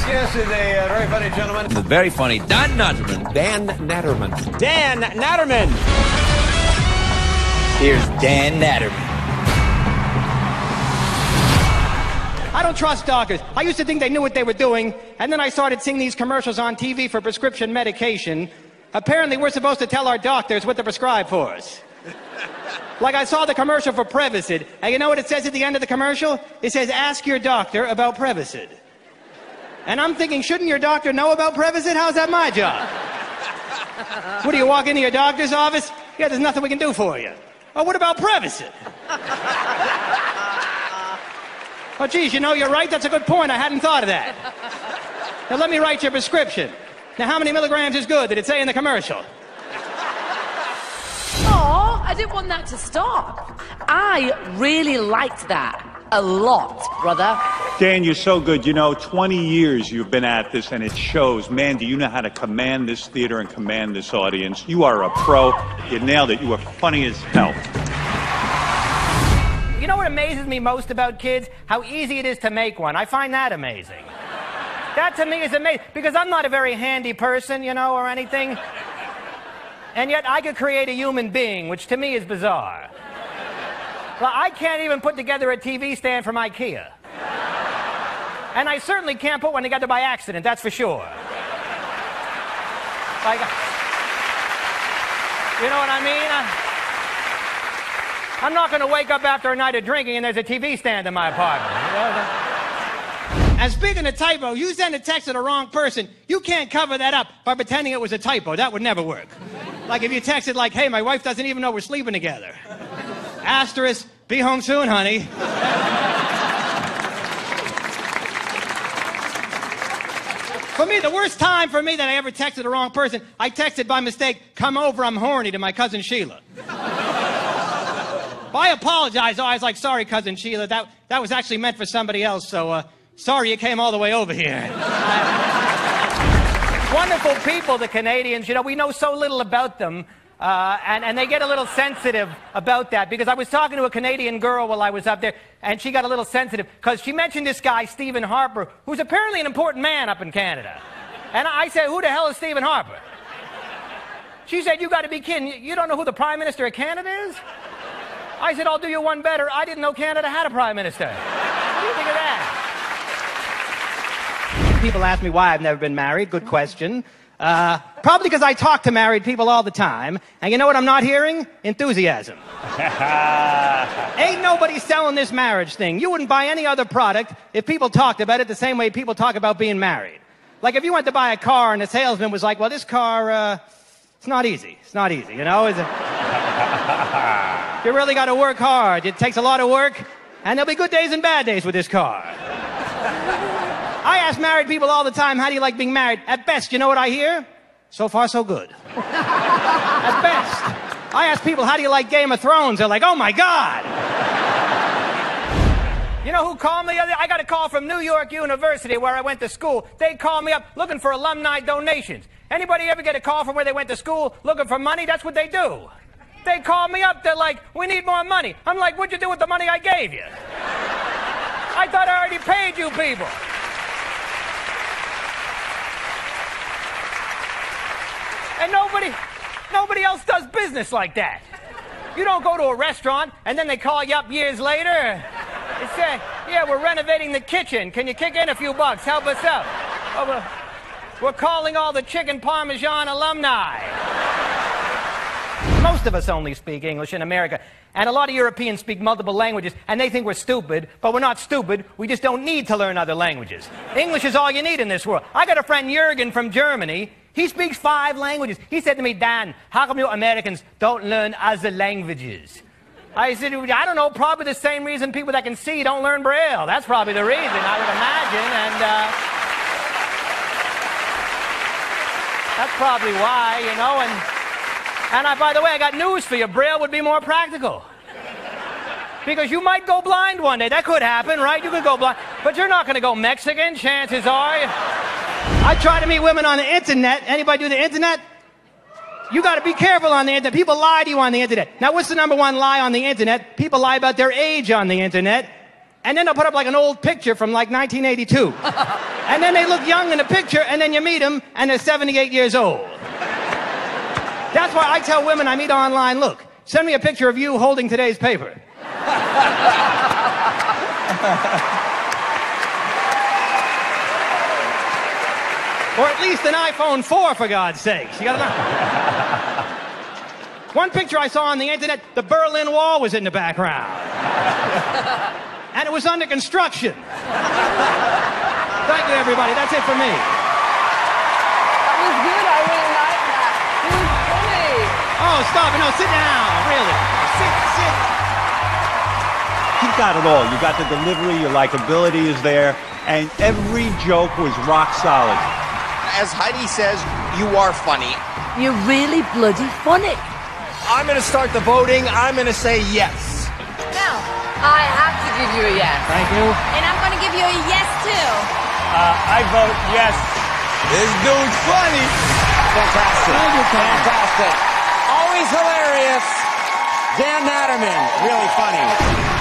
Yes, is a very funny gentleman. The very funny Dan Naturman. Dan Naturman. Dan Naturman. Here's Dan Naturman. I don't trust doctors. I used to think they knew what they were doing, and then I started seeing these commercials on TV for prescription medication. Apparently, we're supposed to tell our doctors what to prescribe for us. Like I saw the commercial for Prevacid, and you know what it says at the end of the commercial? It says, ask your doctor about Prevacid. And I'm thinking, shouldn't your doctor know about Prevacid? How's that my job? What, do you walk into your doctor's office? Yeah, there's nothing we can do for you. Oh, what about Prevacid? Oh, geez, you know, you're right. That's a good point. I hadn't thought of that. Now, let me write your prescription. Now, how many milligrams is good? Did it say in the commercial? Oh, I didn't want that to stop. I really liked that. A lot, brother. Dan, you're so good. You know, 20 years you've been at this, and it shows. Man, do you know how to command this theater and command this audience? You are a pro. You nailed it. You were funny as hell. You know what amazes me most about kids? How easy it is to make one. I find that amazing. That to me is amazing, because I'm not a very handy person, you know, or anything. And yet I could create a human being, which to me is bizarre. Well, I can't even put together a TV stand from IKEA. And I certainly can't put one together by accident, that's for sure. Like, you know what I mean? I'm not going to wake up after a night of drinking and there's a TV stand in my apartment. You know? And speaking of typo, you send a text to the wrong person, you can't cover that up by pretending it was a typo. That would never work. Like if you texted like, hey, my wife doesn't even know we're sleeping together. Asterisk, be home soon, honey. For me, the worst time for me that I ever texted the wrong person, I texted by mistake, come over, I'm horny, to my cousin Sheila. Well, I apologize. Oh, I was like, sorry, cousin Sheila, that was actually meant for somebody else, so sorry you came all the way over here. Wonderful people, the Canadians. You know, we know so little about them. And they get a little sensitive about that, because I was talking to a Canadian girl while I was up there, and she got a little sensitive because she mentioned this guy, Stephen Harper, who's apparently an important man up in Canada. And I said, who the hell is Stephen Harper? She said, you got to be kidding. You don't know who the Prime Minister of Canada is? I said, I'll do you one better. I didn't know Canada had a Prime Minister. What do you think of that? People ask me why I've never been married. Good question. Probably because I talk to married people all the time, and you know what I'm not hearing? Enthusiasm. Ain't nobody selling this marriage thing. You wouldn't buy any other product if people talked about it the same way people talk about being married. Like if you went to buy a car and the salesman was like, well, this car, it's not easy. It's not easy, you know? You really got to work hard. It takes a lot of work, and there'll be good days and bad days with this car. I ask married people all the time, how do you like being married? At best, you know what I hear? So far, so good. At best. I ask people, how do you like Game of Thrones? They're like, oh my God. You know who called me? I got a call from New York University where I went to school. They called me up looking for alumni donations. Anybody ever get a call from where they went to school looking for money? That's what they do. They call me up, they're like, we need more money. I'm like, what'd you do with the money I gave you? I thought I already paid you people. And nobody else does business like that. You don't go to a restaurant and then they call you up years later. They say, yeah, we're renovating the kitchen. Can you kick in a few bucks? Help us out. Oh, we're calling all the chicken parmesan alumni. Most of us only speak English in America, and a lot of Europeans speak multiple languages, and they think we're stupid, but we're not stupid. We just don't need to learn other languages. English is all you need in this world. I got a friend, Jürgen, from Germany. He speaks 5 languages. He said to me, Dan, how come you Americans don't learn other languages? I said, I don't know, probably the same reason people that can see don't learn Braille. That's probably the reason, I would imagine, and that's probably why, you know, and by the way, I got news for you. Braille would be more practical. Because you might go blind one day. That could happen, right? You could go blind. But you're not going to go Mexican, chances are. I try to meet women on the internet. Anybody do the internet? You got to be careful on the internet. People lie to you on the internet. Now, what's the #1 lie on the internet? People lie about their age on the internet. And then they'll put up like an old picture from like 1982. And then they look young in the picture, and then you meet them, and they're 78 years old. That's why I tell women I meet online, look, send me a picture of you holding today's paper. Or at least an iPhone 4, for God's sakes. You gotta know. One picture I saw on the internet, the Berlin Wall was in the background. And it was under construction. Thank you, everybody. That's it for me. That was good. I really liked that. It was funny. Oh, stop it. No, sit down. Really. Sit. You've got it all. You got the delivery, your likability is there, and every joke was rock solid. As Heidi says, you are funny. You're really bloody funny. I'm going to start the voting. I'm going to say yes. No, I have to give you a yes. Thank you. And I'm going to give you a yes, too. I vote yes. This dude's funny. Fantastic. Fantastic. Always hilarious. Dan Naturman, really funny.